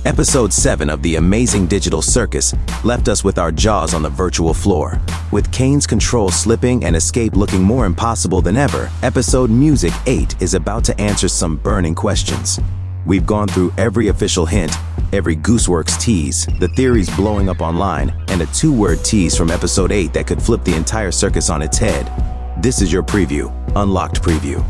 Episode 7 of the Amazing Digital Circus left us with our jaws on the virtual floor. With Caine's control slipping and escape looking more impossible than ever, episode Music 8 is about to answer some burning questions. We've gone through every official hint, every Gooseworks tease, the theories blowing up online, and a 2-word tease from episode 8 that could flip the entire circus on its head. This is your preview, unlocked preview.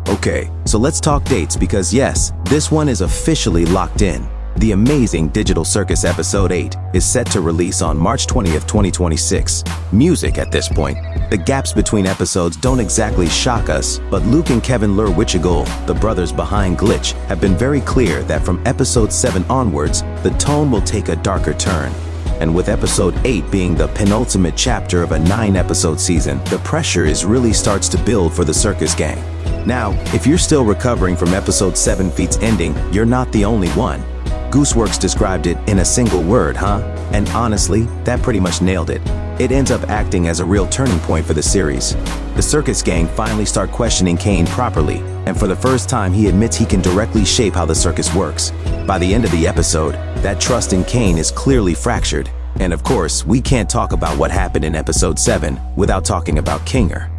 Okay, so let's talk dates because yes, this one is officially locked in. The Amazing Digital Circus Episode 8 is set to release on March 20th, 2026. Music at this point. The gaps between episodes don't exactly shock us, but Luke and Kevin Lur-Witchagul, the brothers behind Glitch, have been very clear that from Episode 7 onwards, the tone will take a darker turn. And with Episode 8 being the penultimate chapter of a 9-episode season, the pressure really starts to build for the circus gang. Now, if you're still recovering from Episode 7 feat's ending, you're not the only one. Gooseworks described it in a single word, huh? And honestly, that pretty much nailed it. It ends up acting as a real turning point for the series. The circus gang finally start questioning Caine properly, and for the first time he admits he can directly shape how the circus works. By the end of the episode, that trust in Caine is clearly fractured. And of course, we can't talk about what happened in Episode 7 without talking about Kinger.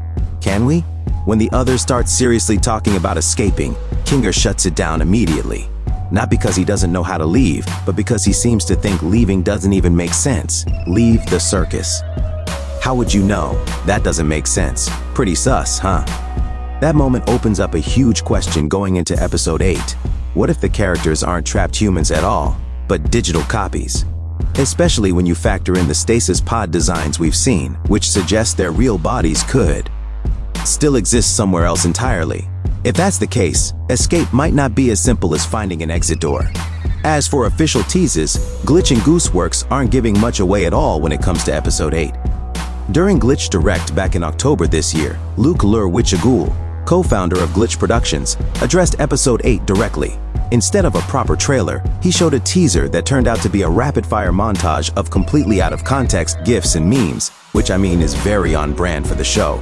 Can we? When the others start seriously talking about escaping, Kinger shuts it down immediately. Not because he doesn't know how to leave, but because he seems to think leaving doesn't even make sense. Leave the circus. How would you know? That doesn't make sense. Pretty sus, huh? That moment opens up a huge question going into Episode 8. What if the characters aren't trapped humans at all, but digital copies? Especially when you factor in the stasis pod designs we've seen, which suggests their real bodies could still exist somewhere else entirely. If that's the case, escape might not be as simple as finding an exit door. As for official teases, Glitch and Gooseworks aren't giving much away at all when it comes to Episode 8. During Glitch Direct back in October this year, Luke Lur-Witchagul, co-founder of Glitch Productions, addressed Episode 8 directly. Instead of a proper trailer, he showed a teaser that turned out to be a rapid-fire montage of completely out-of-context GIFs and memes, which I mean is very on brand for the show.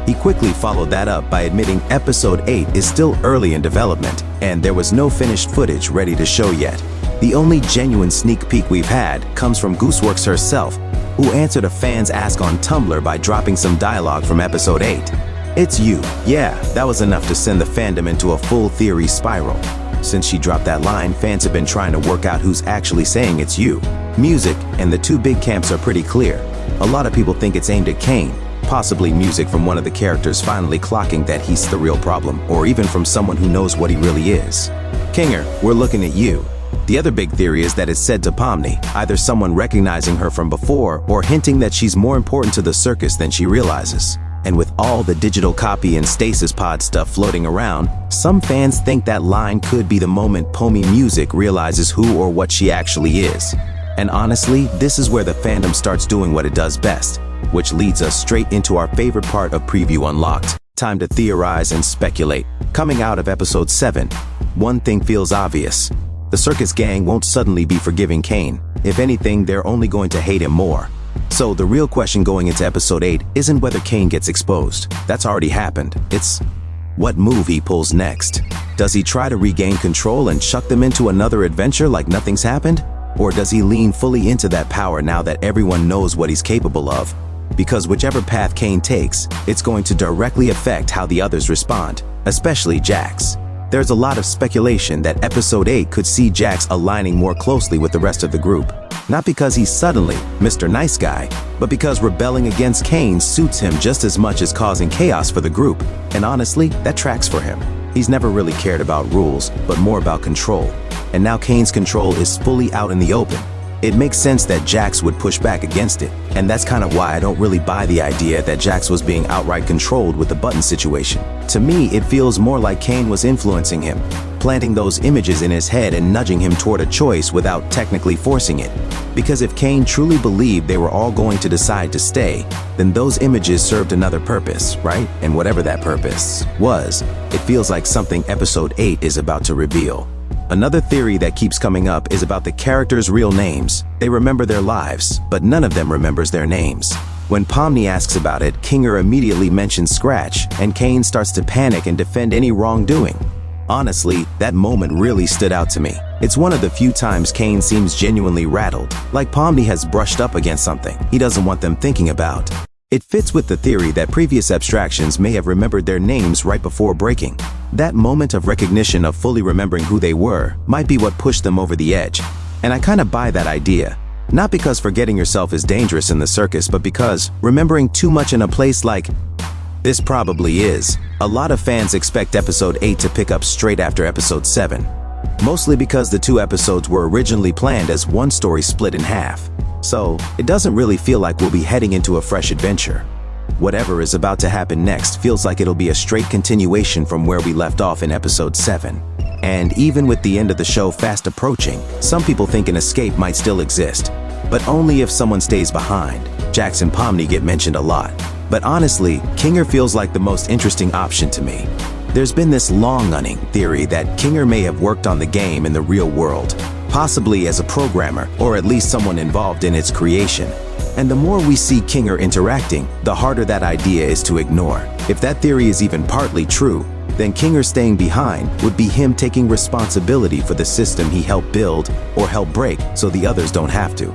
He quickly followed that up by admitting Episode 8 is still early in development, and there was no finished footage ready to show yet. The only genuine sneak peek we've had comes from Gooseworks herself, who answered a fan's ask on Tumblr by dropping some dialogue from Episode 8. "It's you." Yeah, that was enough to send the fandom into a full theory spiral. Since she dropped that line, fans have been trying to work out who's actually saying it's you. Music and the two big camps are pretty clear. A lot of people think it's aimed at Caine. Possibly music from one of the characters finally clocking that he's the real problem, or even from someone who knows what he really is. Kinger, we're looking at you. The other big theory is that it's said to Pomni, either someone recognizing her from before or hinting that she's more important to the circus than she realizes. And with all the digital copy and stasis pod stuff floating around, some fans think that line could be the moment Pomni Music realizes who or what she actually is. And honestly, this is where the fandom starts doing what it does best, which leads us straight into our favorite part of Preview Unlocked. Time to theorize and speculate. Coming out of Episode 7, one thing feels obvious. The circus gang won't suddenly be forgiving Caine. If anything, they're only going to hate him more. So the real question going into Episode 8 isn't whether Caine gets exposed. That's already happened. It's what move he pulls next. Does he try to regain control and chuck them into another adventure like nothing's happened? Or does he lean fully into that power now that everyone knows what he's capable of? Because whichever path Caine takes, it's going to directly affect how the others respond, especially Jax. There's a lot of speculation that Episode 8 could see Jax aligning more closely with the rest of the group. Not because he's suddenly Mr. Nice Guy, but because rebelling against Caine suits him just as much as causing chaos for the group. And honestly, that tracks for him. He's never really cared about rules, but more about control. And now Caine's control is fully out in the open. It makes sense that Jax would push back against it, and that's kind of why I don't really buy the idea that Jax was being outright controlled with the button situation. To me, it feels more like Caine was influencing him, planting those images in his head and nudging him toward a choice without technically forcing it. Because if Caine truly believed they were all going to decide to stay, then those images served another purpose, right? And whatever that purpose was, it feels like something Episode 8 is about to reveal. Another theory that keeps coming up is about the characters' real names. They remember their lives, but none of them remembers their names. When Pomni asks about it, Kinger immediately mentions Scratch, and Caine starts to panic and defend any wrongdoing. Honestly, that moment really stood out to me. It's one of the few times Caine seems genuinely rattled, like Pomni has brushed up against something he doesn't want them thinking about. It fits with the theory that previous abstractions may have remembered their names right before breaking. That moment of recognition of fully remembering who they were might be what pushed them over the edge. And I kind of buy that idea. Not because forgetting yourself is dangerous in the circus, but because remembering too much in a place like this probably is. A lot of fans expect episode 8 to pick up straight after episode 7. Mostly because the two episodes were originally planned as one story split in half. So, it doesn't really feel like we'll be heading into a fresh adventure. Whatever is about to happen next feels like it'll be a straight continuation from where we left off in episode 7. And even with the end of the show fast approaching, some people think an escape might still exist. But only if someone stays behind. Jax and Pomni get mentioned a lot. But honestly, Kinger feels like the most interesting option to me. There's been this long-running theory that Kinger may have worked on the game in the real world, possibly as a programmer or at least someone involved in its creation. And the more we see Kinger interacting, the harder that idea is to ignore. If that theory is even partly true, then Kinger staying behind would be him taking responsibility for the system he helped build or help break so the others don't have to.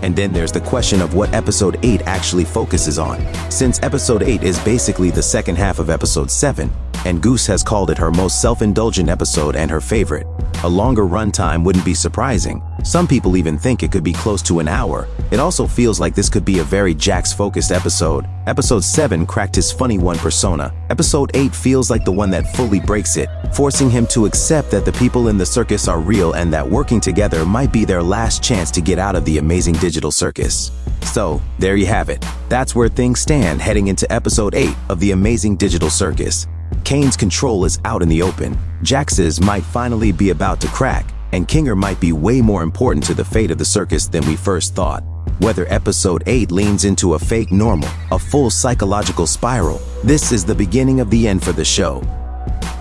And then there's the question of what episode 8 actually focuses on. Since episode 8 is basically the second half of episode 7, and Goose has called it her most self-indulgent episode and her favorite, a longer runtime wouldn't be surprising. Some people even think it could be close to an hour. It also feels like this could be a very Jax-focused episode. Episode 7 cracked his funny one persona. Episode 8 feels like the one that fully breaks it, forcing him to accept that the people in the circus are real and that working together might be their last chance to get out of the Amazing Digital Circus. So, there you have it. That's where things stand heading into episode 8 of the Amazing Digital Circus. Caine's control is out in the open. Jax's might finally be about to crack, and Kinger might be way more important to the fate of the circus than we first thought. Whether episode 8 leans into a fake normal, a full psychological spiral, this is the beginning of the end for the show.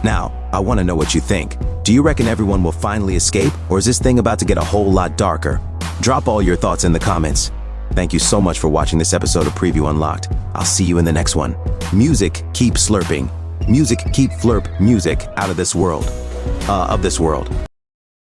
Now, I want to know what you think. Do you reckon everyone will finally escape, or is this thing about to get a whole lot darker? Drop all your thoughts in the comments. Thank you so much for watching this episode of Preview Unlocked. I'll see you in the next one. Music, keep slurping. Music, keep flurp music out of this world.